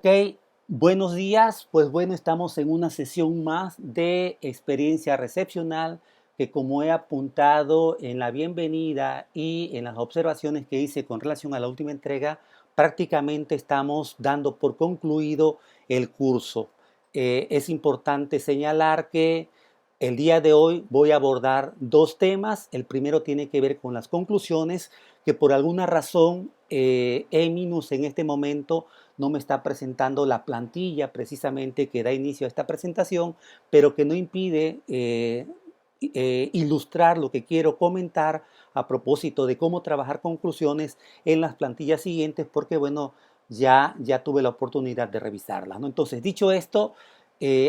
Ok, buenos días. Pues bueno, estamos en una sesión más de experiencia recepcional que, como he apuntado en la bienvenida y en las observaciones que hice con relación a la última entrega, prácticamente estamos dando por concluido el curso. Es importante señalar que el día de hoy voy a abordar dos temas. El primero tiene que ver con las conclusiones, que por alguna razón Eminus en este momento no me está presentando la plantilla precisamente que da inicio a esta presentación, pero que no impide ilustrar lo que quiero comentar a propósito de cómo trabajar conclusiones en las plantillas siguientes, porque bueno, ya tuve la oportunidad de revisarlas, ¿no? Entonces, dicho esto,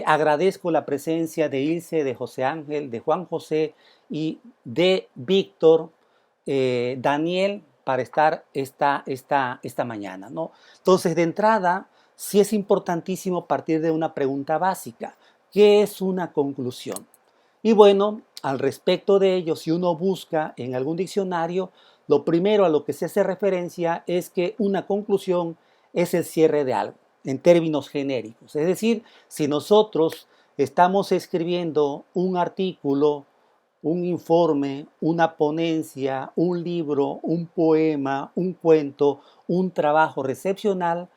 agradezco la presencia de Ilse, de José Ángel, de Juan José y de Víctor, Daniel, para estar esta mañana, ¿no? Entonces, de entrada, sí es importantísimo partir de una pregunta básica. ¿Qué es una conclusión? Y bueno, al respecto de ello, si uno busca en algún diccionario, lo primero a lo que se hace referencia es que una conclusión es el cierre de algo, en términos genéricos. Es decir, si nosotros estamos escribiendo un artículo, un informe, una ponencia, un libro, un poema, un cuento, un trabajo recepcional,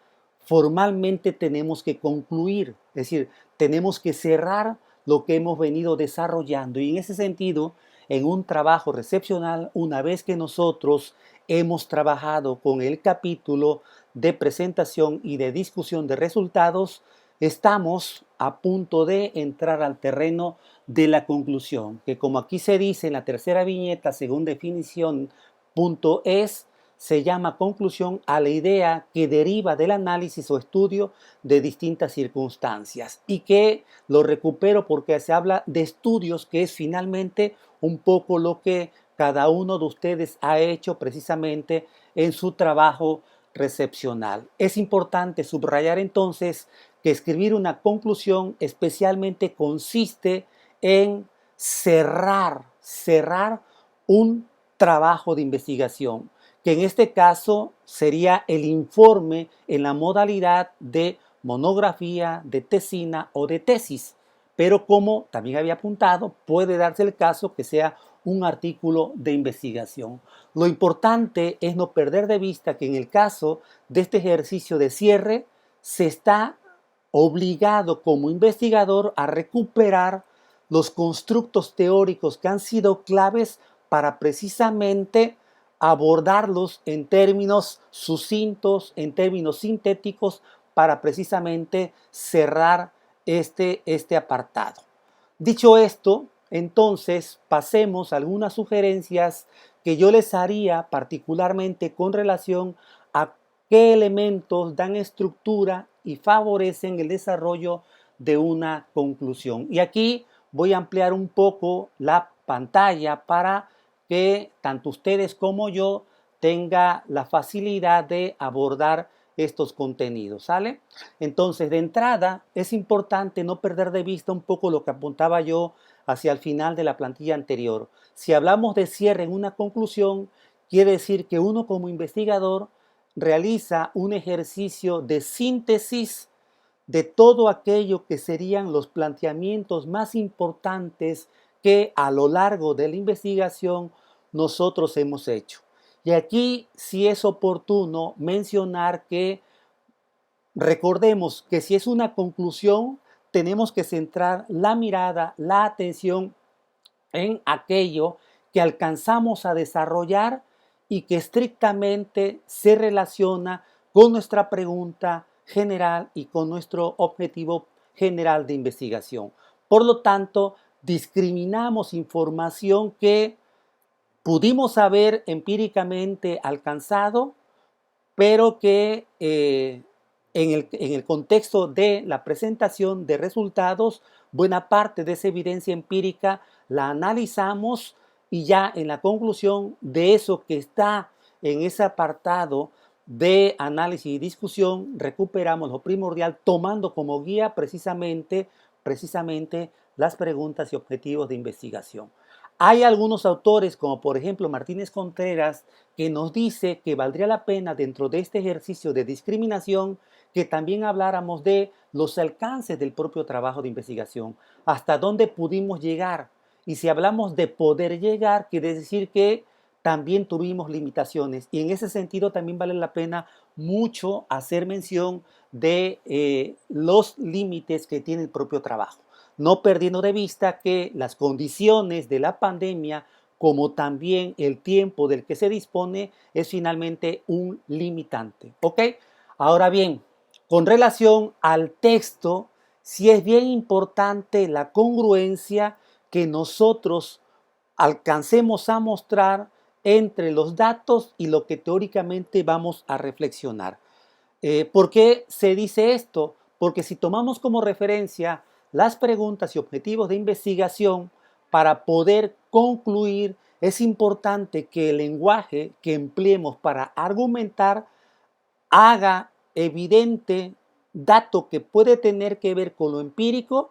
formalmente tenemos que concluir, es decir, tenemos que cerrar lo que hemos venido desarrollando. Y en ese sentido, en un trabajo recepcional, una vez que nosotros hemos trabajado con el capítulo de presentación y de discusión de resultados, estamos a punto de entrar al terreno de la conclusión, que como aquí se dice en la tercera viñeta, según definición, punto es, se llama conclusión a la idea que deriva del análisis o estudio de distintas circunstancias, y que lo recupero porque se habla de estudios, que es finalmente un poco lo que cada uno de ustedes ha hecho precisamente en su trabajo recepcional. Es importante subrayar entonces que escribir una conclusión especialmente consiste en cerrar un trabajo de investigación, que en este caso sería el informe en la modalidad de monografía, de tesina o de tesis. Pero como también había apuntado, puede darse el caso que sea un artículo de investigación. Lo importante es no perder de vista que en el caso de este ejercicio de cierre, se está obligado como investigador a recuperar los constructos teóricos que han sido claves para precisamente abordarlos en términos sucintos, en términos sintéticos, para precisamente cerrar este apartado. Dicho esto, entonces pasemos a algunas sugerencias que yo les haría particularmente con relación a qué elementos dan estructura y favorecen el desarrollo de una conclusión. Y aquí voy a ampliar un poco la pantalla para que tanto ustedes como yo tenga la facilidad de abordar estos contenidos, ¿sale? Entonces, de entrada, es importante no perder de vista un poco lo que apuntaba yo hacia el final de la plantilla anterior. Si hablamos de cierre en una conclusión, quiere decir que uno como investigador realiza un ejercicio de síntesis de todo aquello que serían los planteamientos más importantes que a lo largo de la investigación nosotros hemos hecho. Y aquí sí es oportuno mencionar que recordemos que si es una conclusión, tenemos que centrar la mirada, la atención en aquello que alcanzamos a desarrollar y que estrictamente se relaciona con nuestra pregunta general y con nuestro objetivo general de investigación. Por lo tanto, discriminamos información que pudimos haber empíricamente alcanzado, pero que en el contexto de la presentación de resultados, buena parte de esa evidencia empírica la analizamos, y ya en la conclusión de eso que está en ese apartado de análisis y discusión, recuperamos lo primordial tomando como guía precisamente las preguntas y objetivos de investigación. Hay algunos autores, como por ejemplo Martínez Contreras, que nos dice que valdría la pena dentro de este ejercicio de discriminación que también habláramos de los alcances del propio trabajo de investigación, hasta dónde pudimos llegar. Y si hablamos de poder llegar, quiere decir que también tuvimos limitaciones. Y en ese sentido también vale la pena mucho hacer mención de los límites que tiene el propio trabajo, no perdiendo de vista que las condiciones de la pandemia, como también el tiempo del que se dispone, es finalmente un limitante. ¿Ok? Ahora bien, con relación al texto, sí es bien importante la congruencia que nosotros alcancemos a mostrar entre los datos y lo que teóricamente vamos a reflexionar. ¿Por qué se dice esto? Porque si tomamos como referencia las preguntas y objetivos de investigación para poder concluir, es importante que el lenguaje que empleemos para argumentar haga evidente dato que puede tener que ver con lo empírico,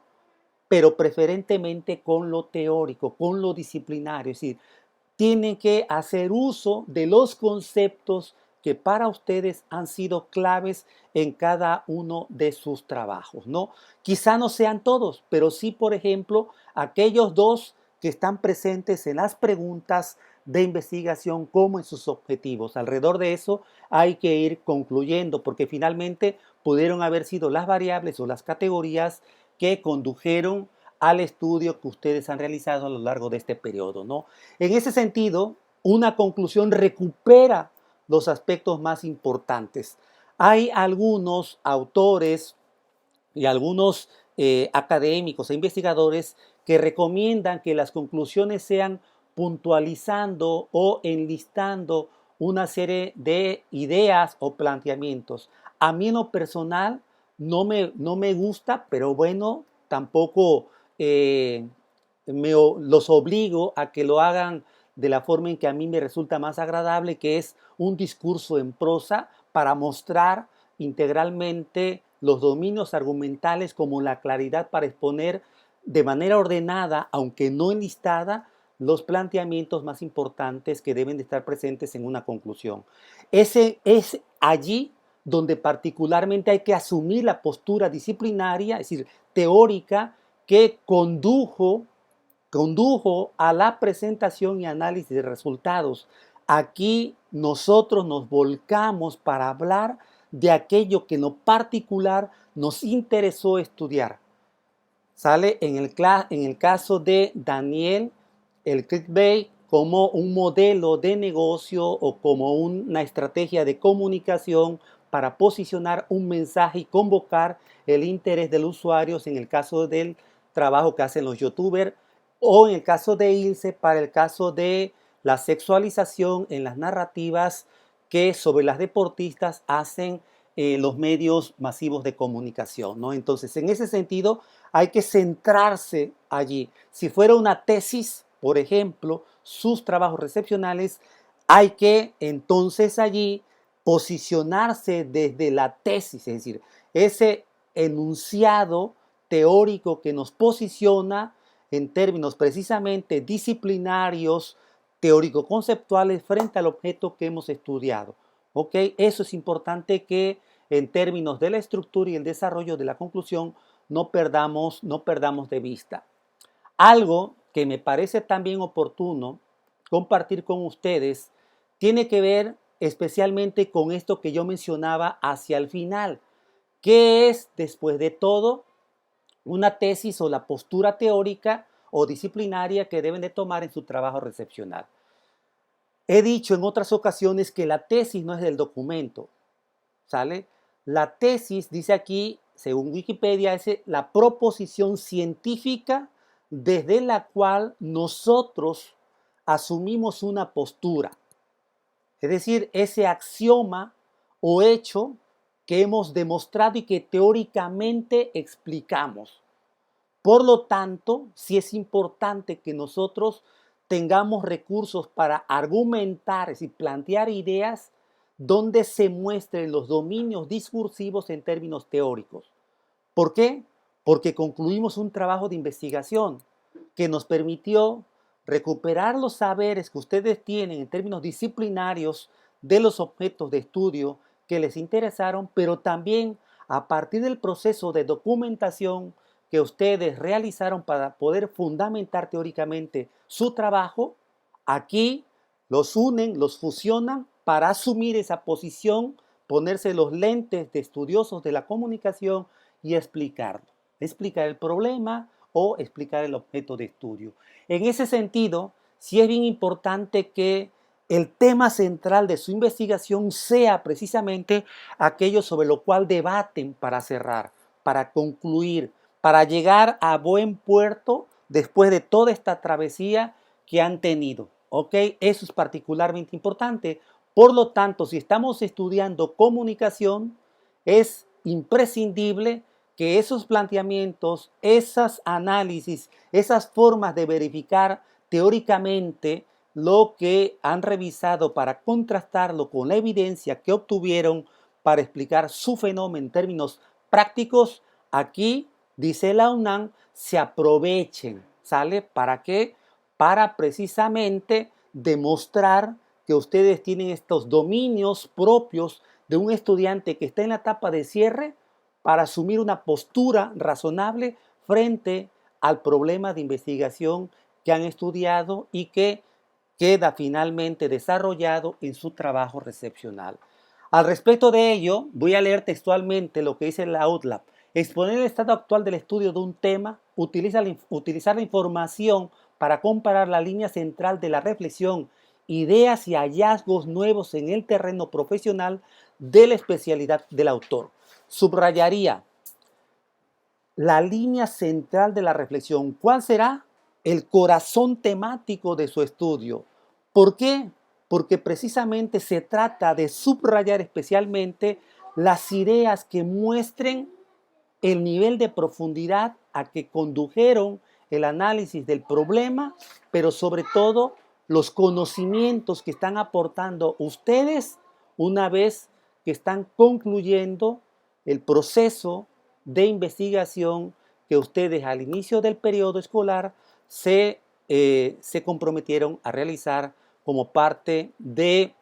pero preferentemente con lo teórico, con lo disciplinario. Es decir, tienen que hacer uso de los conceptos que para ustedes han sido claves en cada uno de sus trabajos, ¿no? Quizá no sean todos, pero sí, por ejemplo, aquellos dos que están presentes en las preguntas de investigación como en sus objetivos. Alrededor de eso hay que ir concluyendo porque finalmente pudieron haber sido las variables o las categorías que condujeron al estudio que ustedes han realizado a lo largo de este periodo, ¿no? En ese sentido, una conclusión recupera los aspectos más importantes. Hay algunos autores y algunos académicos e investigadores que recomiendan que las conclusiones sean puntualizando o enlistando una serie de ideas o planteamientos. A mí en lo personal no me gusta, pero bueno, tampoco eh, los obligo a que lo hagan de la forma en que a mí me resulta más agradable, que es un discurso en prosa para mostrar integralmente los dominios argumentales como la claridad para exponer de manera ordenada, aunque no enlistada, los planteamientos más importantes que deben de estar presentes en una conclusión. Ese es allí donde particularmente hay que asumir la postura disciplinaria, es decir, teórica, que condujo a la presentación y análisis de resultados. Aquí nosotros nos volcamos para hablar de aquello que en lo particular nos interesó estudiar. Sale en el caso de Daniel, el clickbait como un modelo de negocio o como una estrategia de comunicación para posicionar un mensaje y convocar el interés del usuario en el caso del trabajo que hacen los youtubers o en el caso de Ilse para el caso de la sexualización en las narrativas que sobre las deportistas hacen los medios masivos de comunicación, ¿no? Entonces, en ese sentido, hay que centrarse allí. Si fuera una tesis, por ejemplo, sus trabajos recepcionales, hay que entonces allí posicionarse desde la tesis, es decir, ese enunciado teórico que nos posiciona en términos precisamente disciplinarios, teórico-conceptuales frente al objeto que hemos estudiado. ¿Ok? Eso es importante que en términos de la estructura y el desarrollo de la conclusión no perdamos de vista. Algo que me parece también oportuno compartir con ustedes tiene que ver especialmente con esto que yo mencionaba hacia el final, que es, después de todo, una tesis o la postura teórica o disciplinaria que deben de tomar en su trabajo recepcional. He dicho en otras ocasiones que la tesis no es del documento, ¿sale? La tesis, dice aquí, según Wikipedia, es la proposición científica desde la cual nosotros asumimos una postura. Es decir, ese axioma o hecho que hemos demostrado y que teóricamente explicamos. Por lo tanto, sí es importante que nosotros tengamos recursos para argumentar, es decir, plantear ideas donde se muestren los dominios discursivos en términos teóricos. ¿Por qué? Porque concluimos un trabajo de investigación que nos permitió recuperar los saberes que ustedes tienen en términos disciplinarios de los objetos de estudio que les interesaron, pero también a partir del proceso de documentación que ustedes realizaron para poder fundamentar teóricamente su trabajo, aquí los unen, los fusionan para asumir esa posición, ponerse los lentes de estudiosos de la comunicación y explicarlo. Explicar el problema o explicar el objeto de estudio. En ese sentido, sí es bien importante que el tema central de su investigación sea precisamente aquello sobre lo cual debaten para cerrar, para concluir, para llegar a buen puerto después de toda esta travesía que han tenido. ¿Ok? Eso es particularmente importante. Por lo tanto, si estamos estudiando comunicación, es imprescindible que esos planteamientos, esos análisis, esas formas de verificar teóricamente lo que han revisado para contrastarlo con la evidencia que obtuvieron para explicar su fenómeno en términos prácticos, aquí, dice la UNAM, se aprovechen, ¿sale? ¿Para qué? Para precisamente demostrar que ustedes tienen estos dominios propios de un estudiante que está en la etapa de cierre para asumir una postura razonable frente al problema de investigación que han estudiado y que queda finalmente desarrollado en su trabajo recepcional. Al respecto de ello, voy a leer textualmente lo que dice la UTLAB. Exponer el estado actual del estudio de un tema, utilizar la información para comparar la línea central de la reflexión, ideas y hallazgos nuevos en el terreno profesional de la especialidad del autor. Subrayaría la línea central de la reflexión. ¿Cuál será? El corazón temático de su estudio. ¿Por qué? Porque precisamente se trata de subrayar especialmente las ideas que muestren el nivel de profundidad a que condujeron el análisis del problema, pero sobre todo los conocimientos que están aportando ustedes una vez que están concluyendo el proceso de investigación que ustedes al inicio del periodo escolar se comprometieron a realizar como parte de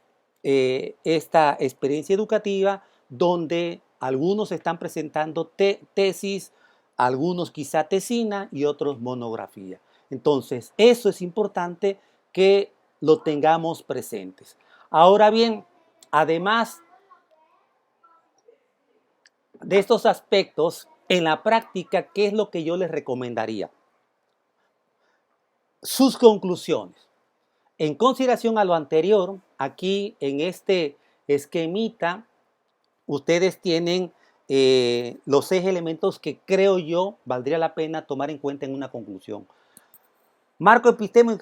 esta experiencia educativa donde algunos están presentando tesis, algunos quizá tesina y otros monografía. Entonces, eso es importante que lo tengamos presentes. Ahora bien, además de estos aspectos, en la práctica, ¿qué es lo que yo les recomendaría? Sus conclusiones. En consideración a lo anterior, aquí en este esquemita, ustedes tienen los 6 elementos que creo yo valdría la pena tomar en cuenta en una conclusión. Marco epistémico,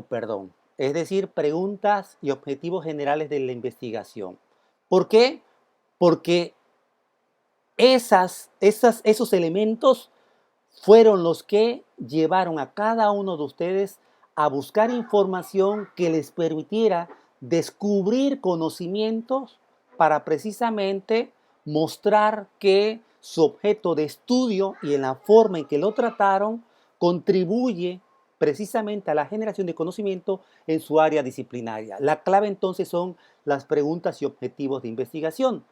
perdón, es decir, preguntas y objetivos generales de la investigación. ¿Por qué? Porque esos elementos fueron los que llevaron a cada uno de ustedes a buscar información que les permitiera descubrir conocimientos para precisamente mostrar que su objeto de estudio y en la forma en que lo trataron contribuye precisamente a la generación de conocimiento en su área disciplinaria. La clave entonces son las preguntas y objetivos de investigación.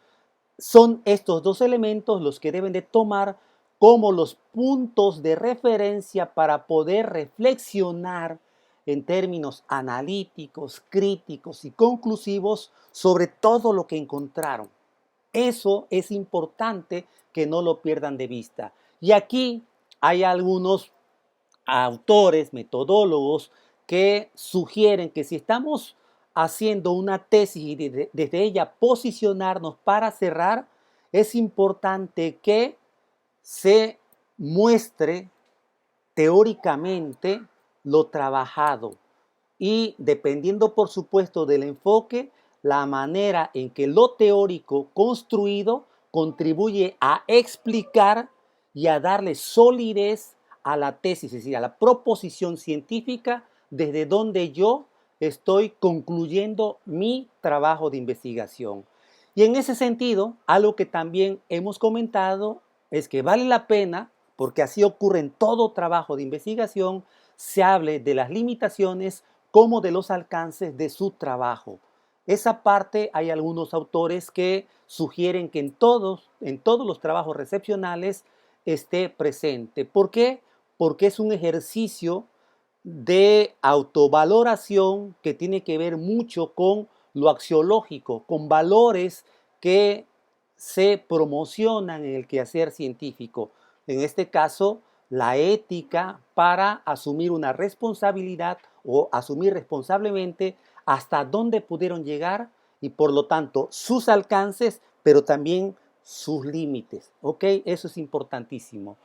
Son estos dos elementos los que deben de tomar como los puntos de referencia para poder reflexionar en términos analíticos, críticos y conclusivos sobre todo lo que encontraron. Eso es importante que no lo pierdan de vista. Y aquí hay algunos autores, metodólogos, que sugieren que si estamos haciendo una tesis y desde ella posicionarnos para cerrar, es importante que se muestre teóricamente lo trabajado y dependiendo por supuesto del enfoque, la manera en que lo teórico construido contribuye a explicar y a darle solidez a la tesis, es decir, a la proposición científica desde donde yo estoy concluyendo mi trabajo de investigación. Y en ese sentido, algo que también hemos comentado es que vale la pena, porque así ocurre en todo trabajo de investigación, se hable de las limitaciones como de los alcances de su trabajo. Esa parte hay algunos autores que sugieren que en todos los trabajos recepcionales esté presente. ¿Por qué? Porque es un ejercicio de autovaloración que tiene que ver mucho con lo axiológico, con valores que se promocionan en el quehacer científico. En este caso, la ética para asumir una responsabilidad o asumir responsablemente hasta dónde pudieron llegar y por lo tanto sus alcances, pero también sus límites. ¿Ok? Eso es importantísimo.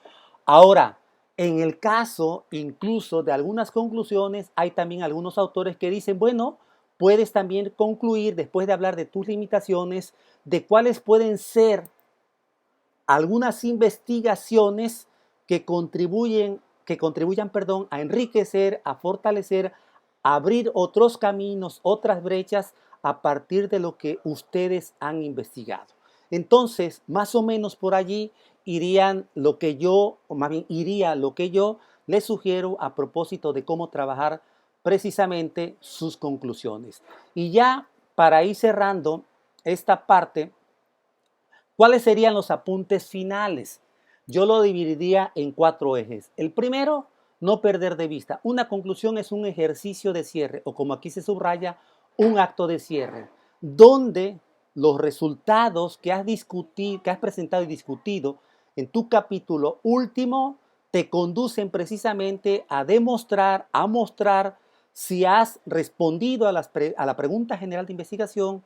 Ahora, en el caso incluso de algunas conclusiones, hay también algunos autores que dicen, bueno, puedes también concluir, después de hablar de tus limitaciones, de cuáles pueden ser algunas investigaciones que contribuyan, perdón, a enriquecer, a fortalecer, a abrir otros caminos, otras brechas a partir de lo que ustedes han investigado. Entonces, más o menos por allí irían lo que yo, o más bien iría lo que yo les sugiero a propósito de cómo trabajar precisamente sus conclusiones. Y ya para ir cerrando esta parte, ¿cuáles serían los apuntes finales? Yo lo dividiría en 4 ejes. El primero, no perder de vista. Una conclusión es un ejercicio de cierre, o como aquí se subraya, un acto de cierre, donde los resultados que has discutido, que has presentado y discutido en tu capítulo último, te conducen precisamente a demostrar, a mostrar si has respondido a la pregunta general de investigación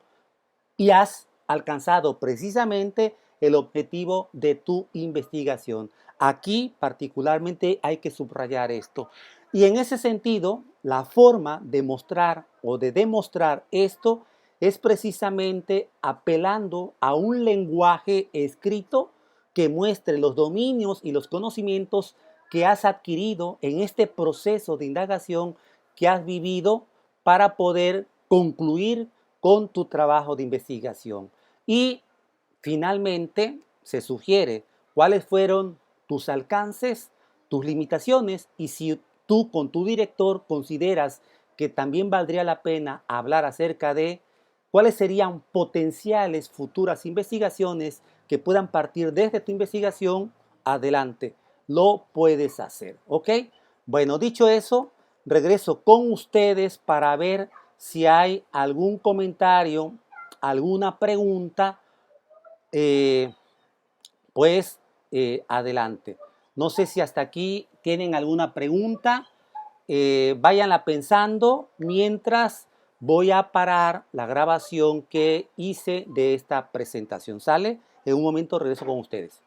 y has alcanzado precisamente el objetivo de tu investigación. Aquí particularmente hay que subrayar esto. Y en ese sentido, la forma de mostrar o de demostrar esto es precisamente apelando a un lenguaje escrito que muestre los dominios y los conocimientos que has adquirido en este proceso de indagación que has vivido para poder concluir con tu trabajo de investigación. Y finalmente se sugiere cuáles fueron tus alcances, tus limitaciones y si tú con tu director consideras que también valdría la pena hablar acerca de cuáles serían potenciales futuras investigaciones que puedan partir desde tu investigación adelante. Lo puedes hacer, ¿ok? Bueno, dicho eso, regreso con ustedes para ver si hay algún comentario, alguna pregunta, eh, pues adelante. No sé si hasta aquí tienen alguna pregunta. Váyanla pensando mientras voy a parar la grabación que hice de esta presentación. ¿Sale? En un momento regreso con ustedes.